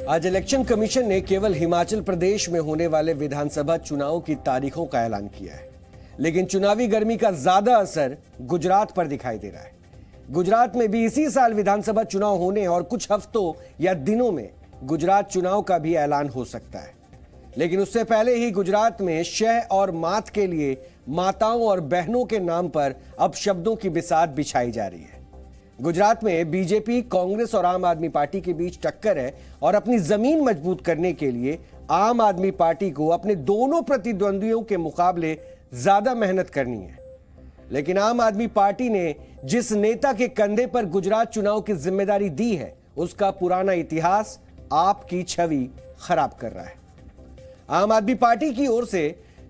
आज election commission ने केवल हिमाचल प्रदेश में होने वाले विधानसभा चुनाव की तारीखों का ऐलान किया है, लेकिन चुनावी गर्मी का ज्यादा असर गुजरात पर दिखाई दे रहा है। गुजरात में भी इसी साल विधानसभा चुनाव होने और कुछ हफ्तों या दिनों में गुजरात चुनाव का भी ऐलान हो सकता है, लेकिन उससे पहले ही गुजरात में शह और मात के लिए माताओं और बहनों के नाम पर अब शब्दों की बिसात बिछाई जा रही है। गुजरात में बीजेपी, कांग्रेस और आम आदमी पार्टी के बीच टक्कर है और अपनी जमीन मजबूत करने के लिए आम आदमी पार्टी को अपने दोनों प्रतिद्वंदियों के मुकाबले ज्यादा मेहनत करनी है। लेकिन आम आदमी पार्टी ने जिस नेता के कंधे पर गुजरात चुनाव की जिम्मेदारी दी है, उसका पुराना इतिहास आपकी छवि खराब कर रहा है। आम आदमी पार्टी की ओर से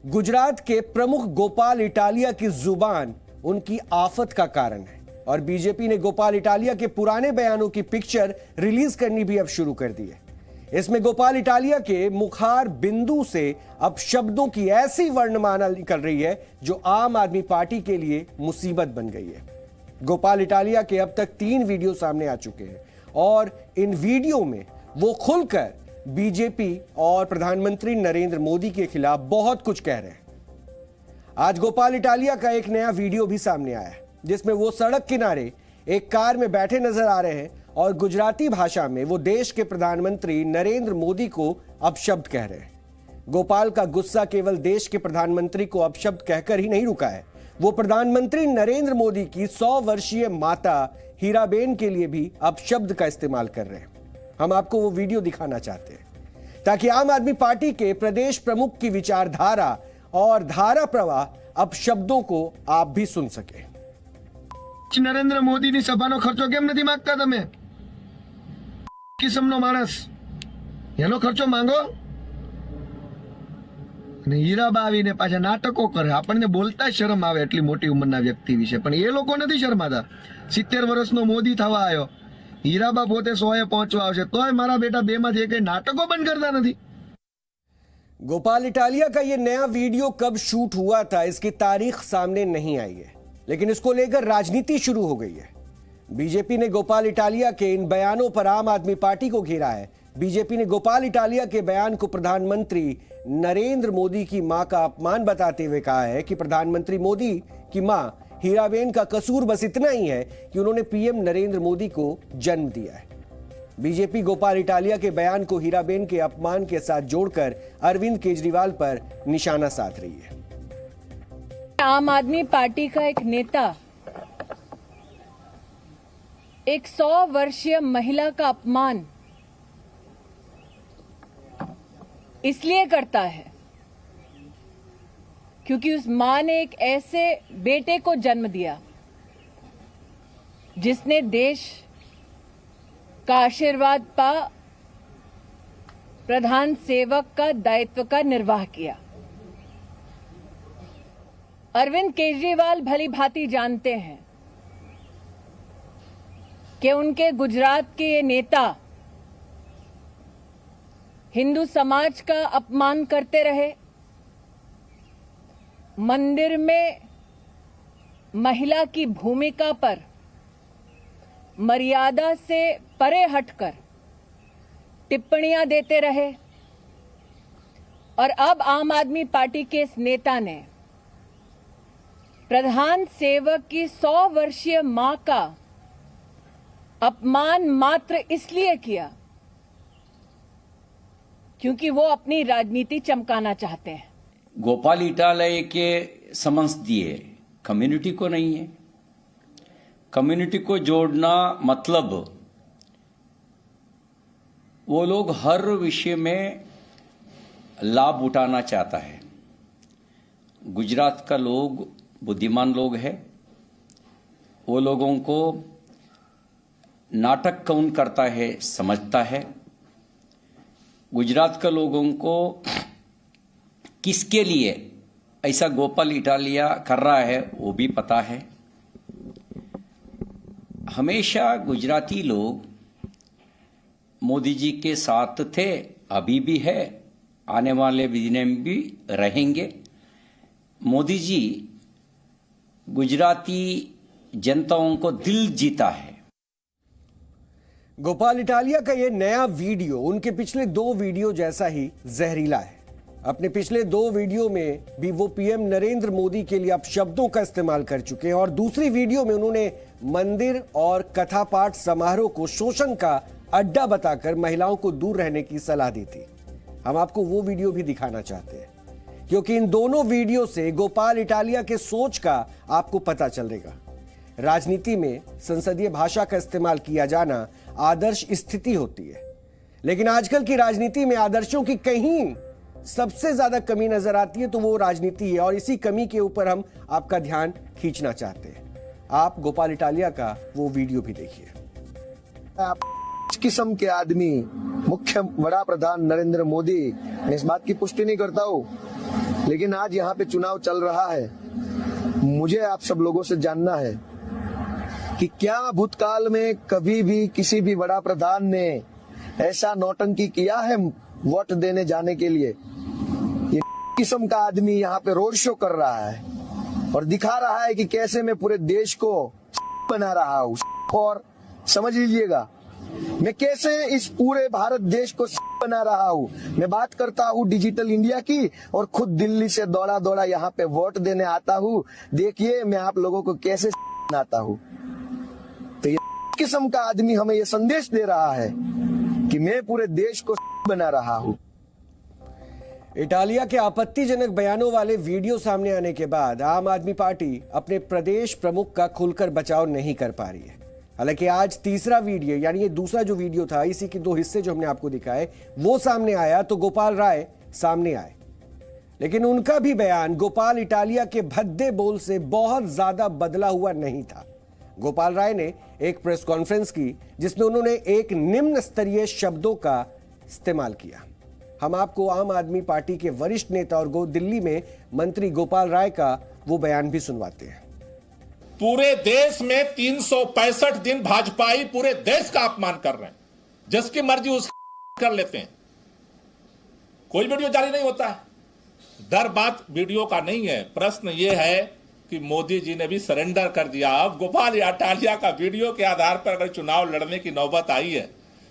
गुजरात के प्रमुख गोपाल इटालिया की जुबान उनकी आफत का कारण है और बीजेपी ने गोपाल इटालिया के पुराने बयानों की पिक्चर रिलीज करनी भी अब शुरू कर दी है। इसमें गोपाल इटालिया के मुखार बिंदु से अब शब्दों की ऐसी वर्णमाला निकल रही है जो आम आदमी पार्टी के लिए मुसीबत बन गई है। गोपाल इटालिया के अब तक 3 वीडियो सामने आ चुके हैं और इन वीडियो में वो खुलकर बीजेपी और प्रधानमंत्री नरेंद्र मोदी के खिलाफ बहुत कुछ कह रहे हैं। आज गोपाल इटालिया का एक नया वीडियो भी सामने आया है, जिसमें वो सड़क किनारे एक कार में बैठे नजर आ रहे हैं और गुजराती भाषा में वो देश के प्रधानमंत्री नरेंद्र मोदी को अपशब्द कह रहे हैं। गोपाल का गुस्सा केवल देश के प्रधानमंत्री को अपशब्द कहकर ही नहीं रुका है, वो प्रधानमंत्री नरेंद्र मोदी की 100 वर्षीय माता हीराबेन के लिए भी अपशब्द का इस्तेमाल कर रहे हैं। हम आपको वो वीडियो दिखाना चाहते हैं ताकि आम आदमी पार्टी के प्रदेश प्रमुख की विचारधारा और धारा प्रवाह अपशब्दों को आप भी सुन सके। नरेंद्र मोदी ની સભાનો ખર્ચો કેમ નથી માંગતા તમે? કિસ્મનો માણસ એનો ખર્ચો માંગો અને હીરાબા આવીને પાછા નાટકો કરે। આપણને બોલતા શરમ આવે એટલી મોટી ઉંમરના વ્યક્તિ વિશે, પણ એ લોકો નથી શરમાતા। 70 વર્ષનો મોદી થવા આવ્યો, હીરાબા પોતે 100 એ પહોંચવા આવશે, તોય મારા બેટા બે માંથી એક નાટકો બંધ કરતા નથી। गोपाल इटालिया का ये नया वीडियो कब शूट हुआ था, इसकी तारीख सामने नहीं आई है, लेकिन इसको लेकर राजनीति शुरू हो गई है। बीजेपी ने गोपाल इटालिया के इन बयानों पर आम आदमी पार्टी को घेरा है। बीजेपी ने गोपाल इटालिया के बयान को प्रधानमंत्री नरेंद्र मोदी की मां का अपमान बताते हुए कहा है कि प्रधानमंत्री मोदी की मां हीराबेन का कसूर बस इतना ही है कि उन्होंने पीएम नरेंद्र मोदी को जन्म दिया है। बीजेपी गोपाल इटालिया के बयान को हीराबेन के अपमान के साथ जोड़कर अरविंद केजरीवाल पर निशाना साध रही है। आम आदमी पार्टी का एक नेता एक 100 वर्षीय महिला का अपमान इसलिए करता है क्योंकि उस मां ने एक ऐसे बेटे को जन्म दिया जिसने देश का आशीर्वाद पा प्रधान सेवक का दायित्व का निर्वाह किया। अरविंद केजरीवाल भली भांति जानते हैं कि उनके गुजरात के ये नेता हिंदू समाज का अपमान करते रहे, मंदिर में महिला की भूमिका पर मर्यादा से परे हटकर टिप्पणियां देते रहे और अब आम आदमी पार्टी के इस नेता ने प्रधान सेवक की 100 वर्षीय मां का अपमान मात्र इसलिए किया क्योंकि वो अपनी राजनीति चमकाना चाहते हैं। गोपाल इटालिया के समन्स दिए कम्युनिटी को नहीं है। कम्युनिटी को जोड़ना मतलब वो लोग हर विषय में लाभ उठाना चाहता है। गुजरात का लोग बुद्धिमान लोग हैं, वो लोगों को नाटक कौन करता है समझता है। गुजरात के लोगों को किसके लिए ऐसा गोपाल इटालिया कर रहा है वो भी पता है। हमेशा गुजराती लोग मोदी जी के साथ थे, अभी भी है, आने वाले दिन में भी रहेंगे। मोदी जी गुजराती जनताओं को दिल जीता है। गोपाल इटालिया का ये नया वीडियो उनके पिछले 2 वीडियो जैसा ही जहरीला है। अपने पिछले 2 वीडियो में भी वो पीएम नरेंद्र मोदी के लिए अपशब्दों का इस्तेमाल कर चुके हैं और दूसरी वीडियो में उन्होंने मंदिर और कथा पाठ समारोह को शोषण का अड्डा बताकर महिलाओं को दूर रहने की सलाह दी थी। हम आपको वो वीडियो भी दिखाना चाहते हैं क्योंकि इन दोनों वीडियो से गोपाल इटालिया के सोच का आपको पता चलेगा। राजनीति में संसदीय भाषा का इस्तेमाल किया जाना आदर्श स्थिति होती है, लेकिन आजकल की राजनीति में आदर्शों की कहीं सबसे ज्यादा कमी नजर आती है तो वो राजनीति है और इसी कमी के ऊपर हम आपका ध्यान खींचना चाहते हैं। आप गोपाल इटालिया का वो वीडियो भी देखिए। इस किस्म के आदमी मुख्य बड़ा प्रधान नरेंद्र मोदी, मैं इस बात की पुष्टि नहीं करता हूँ, लेकिन आज यहाँ पे चुनाव चल रहा है। मुझे आप सब लोगों से जानना है कि क्या भूतकाल में कभी भी किसी भी बड़ा प्रधान ने ऐसा नौटंकी किया है वोट देने जाने के लिए। ये किस्म का आदमी यहाँ पे रोड शो कर रहा है और दिखा रहा है कि कैसे मैं पूरे देश को बना रहा हूँ। और समझ लीजिएगा मैं कैसे इस पूरे भारत देश को बना रहा हूँ। मैं बात करता हूँ डिजिटल इंडिया की और खुद दिल्ली से दौड़ा दौड़ा यहाँ पे वोट देने आता हूँ। देखिए मैं आप लोगों को कैसे बनाता हूँ। तो ये किस्म का आदमी हमें ये संदेश दे रहा है कि मैं पूरे देश को बना रहा हूँ। इटालिया के आपत्तिजनक बयानों वाले वीडियो सामने आने के बाद आम आदमी पार्टी अपने प्रदेश प्रमुख का खुलकर बचाव नहीं कर पा रही है। हालांकि आज तीसरा वीडियो यानी ये दूसरा जो वीडियो था, इसी के 2 हिस्से जो हमने आपको दिखाए वो सामने आया तो गोपाल राय सामने आए, लेकिन उनका भी बयान गोपाल इटालिया के भद्दे बोल से बहुत ज्यादा बदला हुआ नहीं था। गोपाल राय ने एक प्रेस कॉन्फ्रेंस की जिसमें उन्होंने एक निम्न स्तरीय शब्दों का इस्तेमाल किया। हम आपको आम आदमी पार्टी के वरिष्ठ नेता और दिल्ली में मंत्री गोपाल राय का वो बयान भी सुनवाते हैं। पूरे देश में 365 दिन भाजपाई पूरे देश का अपमान कर रहे हैं, जिसकी मर्जी उसकी कर लेते हैं। कोई वीडियो जारी नहीं होता है। दर बात वीडियो का नहीं है, प्रश्न यह है कि मोदी जी ने भी सरेंडर कर दिया। अब गोपाल इटालिया का वीडियो के आधार पर अगर चुनाव लड़ने की नौबत आई है,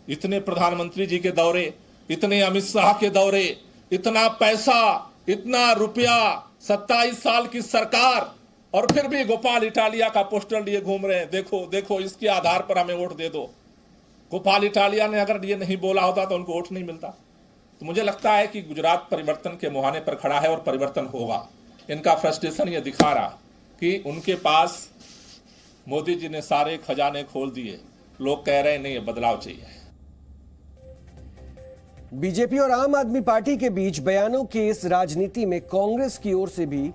इतने प्रधानमंत्री जी के दौरे, इतने अमित शाह के दौरे, इतना पैसा, इतना रुपया, 27 साल की सरकार, और फिर भी गोपाल इटालिया का पोस्टर लिए घूम रहे हैं। देखो देखो इसके आधार पर हमें वोट दे दो। गोपाल इटालिया ने अगर ये नहीं बोला होता तो उनको वोट नहीं मिलता। तो मुझे लगता है कि गुजरात परिवर्तन के मुहाने पर खड़ा है और परिवर्तन होगा। इनका फ्रस्ट्रेशन ये दिखा रहा कि उनके पास मोदी जी ने सारे खजाने खोल दिए। लोग कह रहे हैं नहीं, ये बदलाव चाहिए। बीजेपी और आम आदमी पार्टी के बीच बयानों की इस राजनीति में कांग्रेस की ओर से भी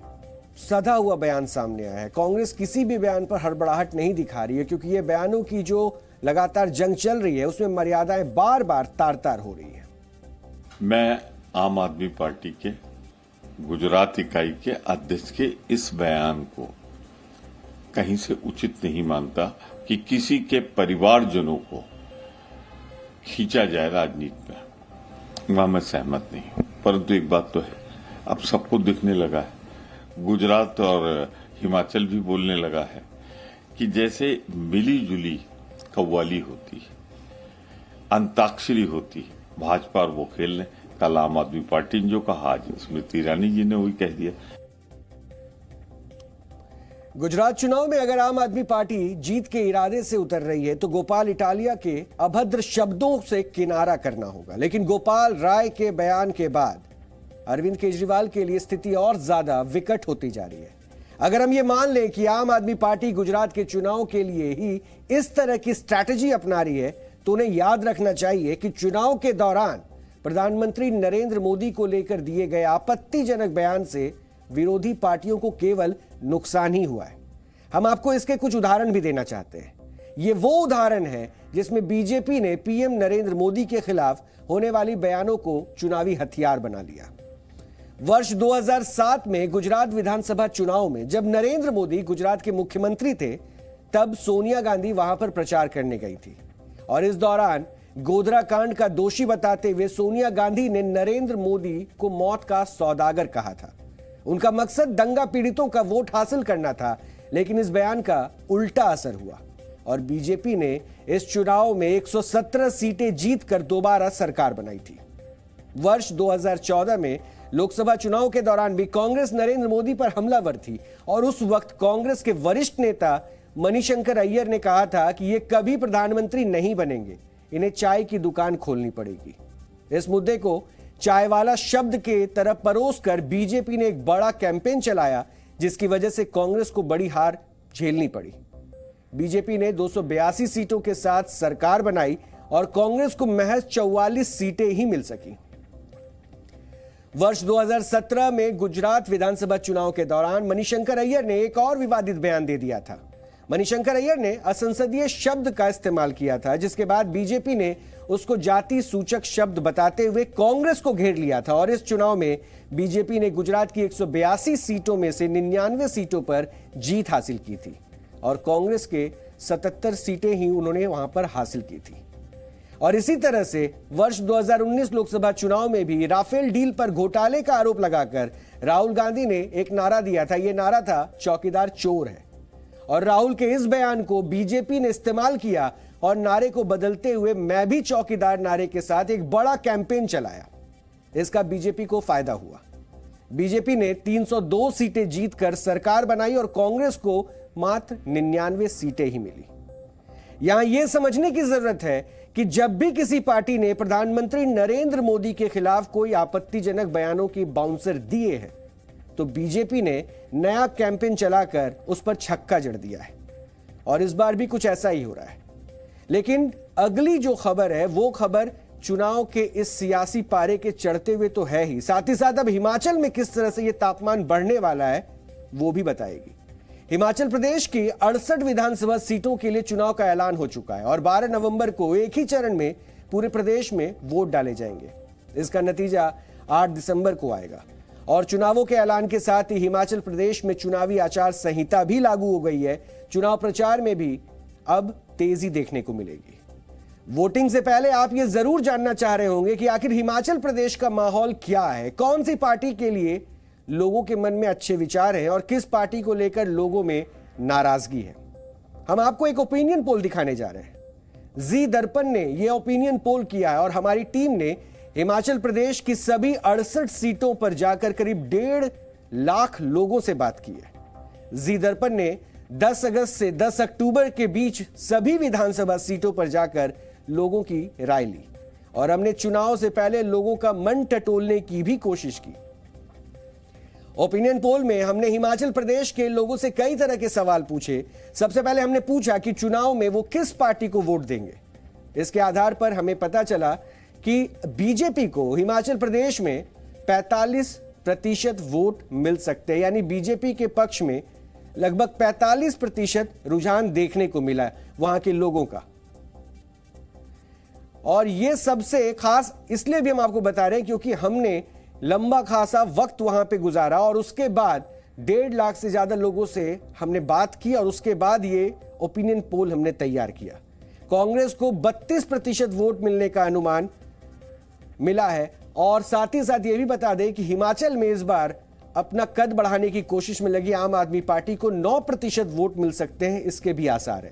सधा हुआ बयान सामने आया है। कांग्रेस किसी भी बयान पर हड़बड़ाहट नहीं दिखा रही है क्योंकि ये बयानों की जो लगातार जंग चल रही है उसमें मर्यादाएं बार बार तार तार हो रही है। मैं आम आदमी पार्टी के गुजरात इकाई के अध्यक्ष के इस बयान को कहीं से उचित नहीं मानता कि किसी के परिवारजनों को खींचा जाए राजनीति में। वहां मैं सहमत नहीं हूं, परंतु एक बात तो है, अब सबको दिखने लगा है, गुजरात और हिमाचल भी बोलने लगा है कि जैसे मिली जुली कव्वाली होती है, अंताक्षरी होती है, भाजपा और वो खेल लें। कल आम आदमी पार्टी ने जो कहा, आज स्मृति ईरानी जी ने वही कह दिया। गुजरात चुनाव में अगर आम आदमी पार्टी जीत के इरादे से उतर रही है तो गोपाल इटालिया के अभद्र शब्दों से किनारा करना होगा। लेकिन गोपाल राय के बयान के बाद अरविंद केजरीवाल के लिए स्थिति और ज्यादा विकट होती जा रही है। अगर हम ये मान लें कि आम आदमी पार्टी गुजरात के चुनाव के लिए ही इस तरह की स्ट्रैटेजी अपना रही है तो उन्हें याद रखना चाहिए कि चुनाव के दौरान प्रधानमंत्री नरेंद्र मोदी को लेकर दिए गए आपत्तिजनक बयान से विरोधी पार्टियों को केवल नुकसान ही हुआ है। हम आपको इसके कुछ उदाहरण भी देना चाहते हैं। ये वो उदाहरण है जिसमें बीजेपी ने पीएम नरेंद्र मोदी के खिलाफ होने वाली बयानों को चुनावी हथियार बना लिया। वर्ष 2007 में गुजरात विधानसभा चुनाव में जब नरेंद्र मोदी गुजरात के मुख्यमंत्री थे, तब सोनिया गांधी वहां पर प्रचार करने गई थी और इस दौरान गोधरा कांड का दोषी बताते हुए सोनिया गांधी ने नरेंद्र मोदी को मौत का सौदागर कहा था। उनका मकसद दंगा पीड़ितों का वोट हासिल करना था, लेकिन इस बयान का उल्टा असर हुआ। और बीजेपी ने इस चुनाव में 117 सीटें जीतकर दोबारा सरकार बनाई थी। वर्ष 2014 में लोकसभा चुनाव के दौरान भी कांग्रेस नरेंद्र मोदी पर हमलावर थी और उस वक्त कांग्रेस के वरिष्ठ नेता मणिशंकर अय्यर ने कहा था कि ये कभी प्रधानमंत्री नहीं बनेंगे, इन्हें चाय की दुकान खोलनी पड़ेगी। इस मुद्दे को चाय वाला शब्द के तरफ परोसकर बीजेपी ने एक बड़ा कैंपेन चलाया, जिसकी वजह से कांग्रेस को बड़ी हार झेलनी पड़ी। बीजेपी ने 282 सीटों के साथ सरकार बनाई और कांग्रेस को महज 44 सीटें ही मिल सकी। वर्ष 2017 में गुजरात विधानसभा चुनाव के दौरान मणिशंकर अय्यर ने एक और विवादित बयान दे दिया था। मणिशंकर अय्यर ने असंसदीय शब्द का इस्तेमाल किया था, जिसके बाद बीजेपी ने उसको जाति सूचक शब्द बताते हुए कांग्रेस को घेर लिया था और इस चुनाव में बीजेपी ने गुजरात की 182 सीटों में से 99 सीटों पर जीत हासिल की थी और कांग्रेस के 77 सीटें ही उन्होंने वहां पर हासिल की थी। और इसी तरह से वर्ष 2019 लोकसभा चुनाव में भी राफेल डील पर घोटाले का आरोप लगाकर राहुल गांधी ने एक नारा दिया था। यह नारा था, चौकीदार चोर है। और राहुल के इस बयान को बीजेपी ने इस्तेमाल किया और नारे को बदलते हुए मैं भी चौकीदार नारे के साथ एक बड़ा कैंपेन चलाया। इसका बीजेपी को फायदा हुआ। बीजेपी ने 302 सीटें जीतकर सरकार बनाई और कांग्रेस को मात्र 99 सीटें ही मिली। यहां यह समझने की जरूरत है कि जब भी किसी पार्टी ने प्रधानमंत्री नरेंद्र मोदी के खिलाफ कोई आपत्तिजनक बयानों की बाउंसर दिए हैं तो बीजेपी ने नया कैंपेन चलाकर उस पर छक्का जड़ दिया है और इस बार भी कुछ ऐसा ही हो रहा है। लेकिन अगली जो खबर है वो खबर चुनाव के इस सियासी पारे के चढ़ते हुए तो है ही, साथ ही साथ अब हिमाचल में किस तरह से यह तापमान बढ़ने वाला है वो भी बताएगी। हिमाचल प्रदेश की 68 विधानसभा सीटों के लिए चुनाव का ऐलान हो चुका है और 12 नवंबर को एक ही चरण में पूरे प्रदेश में वोट डाले जाएंगे। इसका नतीजा 8 दिसंबर को आएगा और चुनावों के ऐलान के साथ ही हिमाचल प्रदेश में चुनावी आचार संहिता भी लागू हो गई है। चुनाव प्रचार में भी अब तेजी देखने को मिलेगी। वोटिंग से पहले आप ये जरूर जानना चाह रहे होंगे कि आखिर हिमाचल प्रदेश का माहौल क्या है, कौन सी पार्टी के लिए लोगों के मन में अच्छे विचार हैं और किस पार्टी को लेकर लोगों में नाराजगी है। हम आपको एक ओपिनियन पोल दिखाने जा रहे हैं। जी दर्पण ने यह ओपिनियन पोल किया है और हमारी टीम ने हिमाचल प्रदेश की सभी 68 सीटों पर जाकर करीब 1.5 लाख लोगों से बात की है। जी दर्पण ने 10 अगस्त से 10 अक्टूबर के बीच सभी विधानसभा सीटों पर जाकर लोगों की राय ली और हमने चुनाव से पहले लोगों का मन टटोलने की भी कोशिश की। ओपिनियन पोल में हमने हिमाचल प्रदेश के लोगों से कई तरह के सवाल पूछे। सबसे पहले हमने पूछा कि चुनाव में वो किस पार्टी को वोट देंगे। इसके आधार पर हमें पता चला कि बीजेपी को हिमाचल प्रदेश में 45% वोट मिल सकते हैं, यानी बीजेपी के पक्ष में लगभग 45% रुझान देखने को मिला वहां के लोगों का। और यह सबसे खास इसलिए भी हम आपको बता रहे हैं क्योंकि हमने लंबा खासा वक्त वहां पे गुजारा और उसके बाद 1.5 लाख से ज्यादा लोगों से हमने बात की और उसके बाद ये ओपिनियन पोल हमने तैयार किया। कांग्रेस को 32% वोट मिलने का अनुमान मिला है और साथ ही साथ ये भी बता दें कि हिमाचल में इस बार अपना कद बढ़ाने की कोशिश में लगी आम आदमी पार्टी को 9% वोट मिल सकते हैं, इसके भी आसार है।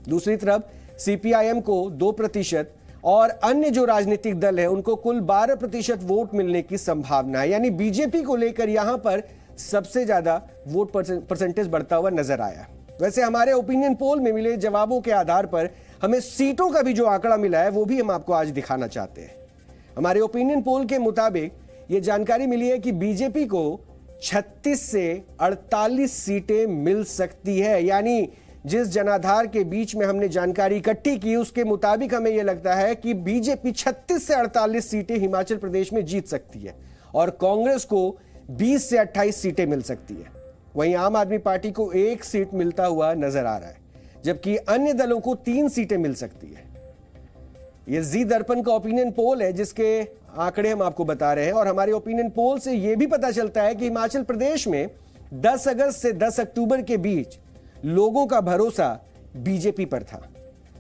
दूसरी तरफ सीपीआईएम को 2% और अन्य जो राजनीतिक दल है उनको कुल 12% वोट मिलने की संभावना है, यानी बीजेपी को लेकर यहां पर सबसे ज्यादा वोट परसेंटेज बढ़ता हुआ नजर आया। वैसे हमारे ओपिनियन पोल में मिले जवाबों के आधार पर हमें सीटों का भी जो आंकड़ा मिला है वो भी हम आपको आज दिखाना चाहते हैं। हमारे ओपिनियन पोल के मुताबिक यह जानकारी मिली है कि बीजेपी को 36 से 48 सीटें मिल सकती है, यानी जिस जनाधार के बीच में हमने जानकारी इकट्ठी की उसके मुताबिक हमें यह लगता है कि बीजेपी 36 से 48 सीटें हिमाचल प्रदेश में जीत सकती है और कांग्रेस को 20 से 28 सीटें मिल सकती है। वहीं आम आदमी पार्टी को 1 सीट मिलता हुआ नजर आ रहा है, जबकि अन्य दलों को 3 सीटें मिल सकती है। यह जी दर्पण का ओपिनियन पोल है जिसके आंकड़े हम आपको बता रहे हैं और हमारे ओपिनियन पोल से यह भी पता चलता है कि हिमाचल प्रदेश में 10 अगस्त से 10 अक्टूबर के बीच लोगों का भरोसा बीजेपी पर था।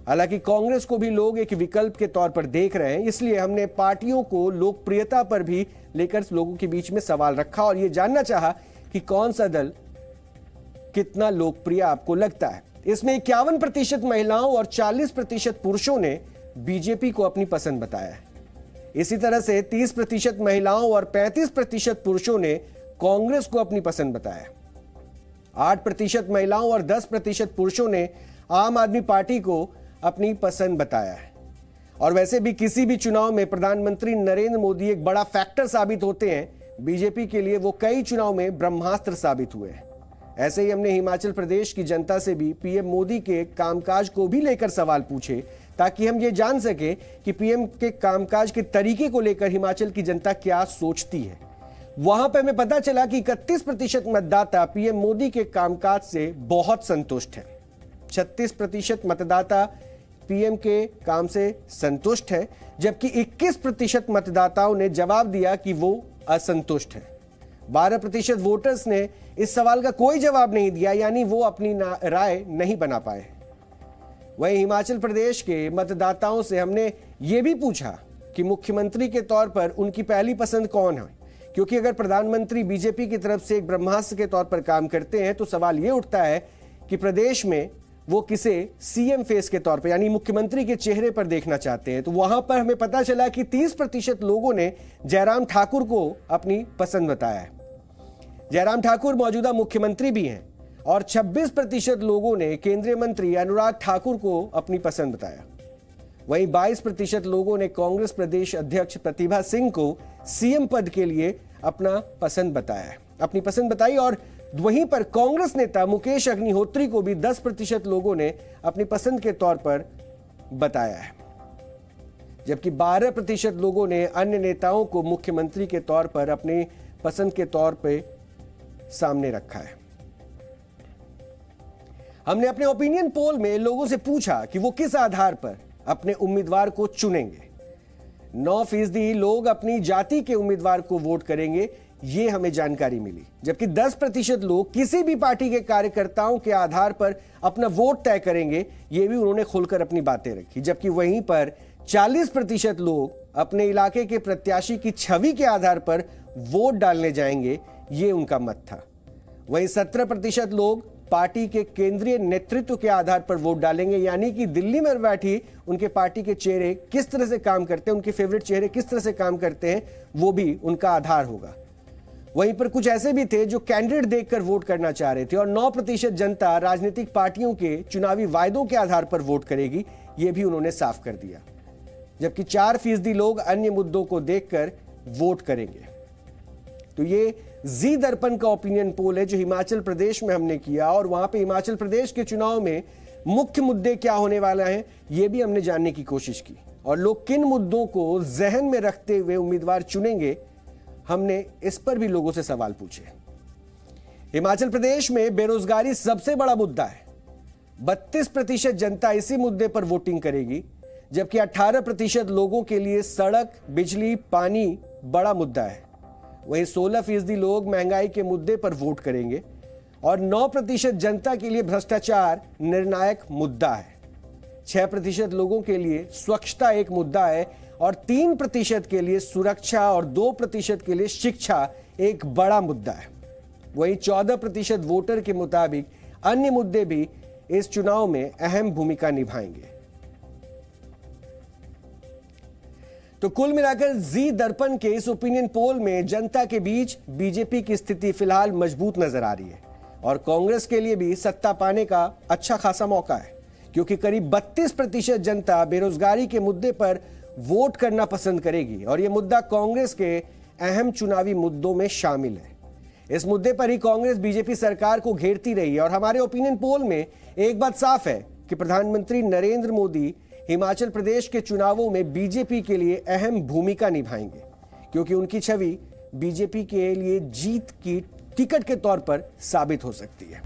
हालांकि कांग्रेस को भी लोग एक विकल्प के तौर पर देख रहे हैं, इसलिए हमने पार्टियों को लोकप्रियता पर भी लेकर लोगों के बीच में सवाल रखा और यह जानना चाहा कि कौन सा दल कितना लोकप्रिय आपको लगता है। इसमें 51% महिलाओं और 40% पुरुषों ने बीजेपी को अपनी पसंद बताया है। इसी तरह से 30% महिलाओं और 35% पुरुषों ने कांग्रेस को अपनी पसंद बताया है। 8% महिलाओं और 10% पुरुषों ने आम आदमी पार्टी को अपनी पसंद बताया है। और वैसे भी किसी भी चुनाव में प्रधानमंत्री नरेंद्र मोदी एक बड़ा फैक्टर साबित होते हैं। बीजेपी के लिए वो कई चुनाव में ब्रह्मास्त्र साबित हुए हैं। ऐसे ही हमने हिमाचल प्रदेश की जनता से भी पीएम मोदी के कामकाज को भी लेकर सवाल पूछे, ताकि हम ये जान सके कि पीएम के कामकाज के तरीके को लेकर हिमाचल की जनता क्या सोचती है। वहां पर हमें पता चला कि 31% मतदाता पीएम मोदी के कामकाज से बहुत संतुष्ट है। 36% मतदाता पीएम के काम से संतुष्ट है, जबकि 21% मतदाताओं ने जवाब दिया कि वो असंतुष्ट है। 12% वोटर्स ने इस सवाल का कोई जवाब नहीं दिया, यानी वो अपनी राय नहीं बना पाए। वहीं हिमाचल प्रदेश के मतदाताओं से हमने ये भी पूछा कि मुख्यमंत्री के तौर पर उनकी पहली पसंद कौन है, क्योंकि अगर प्रधानमंत्री बीजेपी की तरफ से एक ब्रह्मास्त्र के तौर पर काम करते हैं तो सवाल ये उठता है कि प्रदेश में वो किसे सीएम फेस के तौर पर यानी मुख्यमंत्री के चेहरे पर देखना चाहते हैं। तो वहां पर हमें पता चला कि 30% लोगों ने जयराम ठाकुर को अपनी पसंद बताया है। जयराम ठाकुर मौजूदा मुख्यमंत्री भी हैं और 26% लोगों ने केंद्रीय मंत्री अनुराग ठाकुर को अपनी पसंद बताया। वहीं 22% लोगों ने कांग्रेस प्रदेश अध्यक्ष प्रतिभा सिंह को सीएम पद के लिए अपना पसंद बताया, अपनी पसंद बताई। और वहीं पर कांग्रेस नेता मुकेश अग्निहोत्री को भी 10% लोगों ने अपनी पसंद के तौर पर बताया है, जबकि 12% लोगों ने अन्य नेताओं को मुख्यमंत्री के तौर पर अपनी पसंद के तौर पर सामने रखा है। हमने अपने ओपिनियन पोल में लोगों से पूछा कि वो किस आधार पर अपने उम्मीदवार को चुनेंगे। 9% लोग अपनी जाति के उम्मीदवार को वोट करेंगे, ये हमें जानकारी मिली, जबकि 10% लोग किसी भी पार्टी के कार्यकर्ताओं के आधार पर अपना वोट तय करेंगे, ये भी उन्होंने खुलकर अपनी बातें रखी। जबकि वहीं पर 40% लोग अपने इलाके के प्रत्याशी की छवि के आधार पर वोट डालने जाएंगे, ये उनका मत था। वहीं 17% लोग पार्टी के केंद्रीय नेतृत्व के आधार पर वोट डालेंगे, यानी कि दिल्ली में बैठी उनके पार्टी के चेहरे किस तरह से काम करते हैं, उनके फेवरेट चेहरे किस तरह से काम करते हैं, वो भी उनका आधार होगा। वहीं पर कुछ ऐसे भी थे जो कैंडिडेट देखकर वोट करना चाह रहे थे। और 9% जनता राजनीतिक पार्टियों के चुनावी वायदों के आधार पर वोट करेगी, ये भी उन्होंने साफ कर दिया। जबकि 4% लोग अन्य मुद्दों को देखकर वोट करेंगे। तो ये जी दर्पण का ओपिनियन पोल है जो हिमाचल प्रदेश में हमने किया, और वहां पे हिमाचल प्रदेश के चुनाव में मुख्य मुद्दे क्या होने वाला है ये भी हमने जानने की कोशिश की, और लोग किन मुद्दों को जहन में रखते हुए उम्मीदवार चुनेंगे, हमने इस पर भी लोगों से सवाल पूछे। हिमाचल प्रदेश में बेरोजगारी सबसे बड़ा मुद्दा है। 32% जनता इसी मुद्दे पर वोटिंग करेगी, जबकि 18% लोगों के लिए सड़क, बिजली, पानी बड़ा मुद्दा है। वहीं 16% लोग महंगाई के मुद्दे पर वोट करेंगे, और 9% जनता के लिए भ्रष्टाचार निर्णायक मुद्दा है। 6% लोगों के लिए स्वच्छता एक मुद्दा है, और 3% के लिए सुरक्षा, और 2% के लिए शिक्षा एक बड़ा मुद्दा है। वहीं 14% वोटर के मुताबिक अन्य मुद्दे भी इस चुनाव में अहम भूमिका निभाएंगे। तो कुल मिलाकर जी दर्पण के इस ओपिनियन पोल में जनता के बीच बीजेपी की स्थिति फिलहाल मजबूत नजर आ रही है, और कांग्रेस के लिए भी सत्ता पाने का अच्छा खासा मौका है, क्योंकि करीब 32% जनता बेरोजगारी के मुद्दे पर वोट करना पसंद करेगी, और यह मुद्दा कांग्रेस के अहम चुनावी मुद्दों में शामिल है। इस मुद्दे पर ही कांग्रेस बीजेपी सरकार को घेरती रही है, और हमारे ओपिनियन पोल में एक बात साफ है कि प्रधानमंत्री नरेंद्र मोदी हिमाचल प्रदेश के चुनावों में बीजेपी के लिए अहम भूमिका निभाएंगे, क्योंकि उनकी छवि बीजेपी के लिए जीत की टिकट के तौर पर साबित हो सकती है।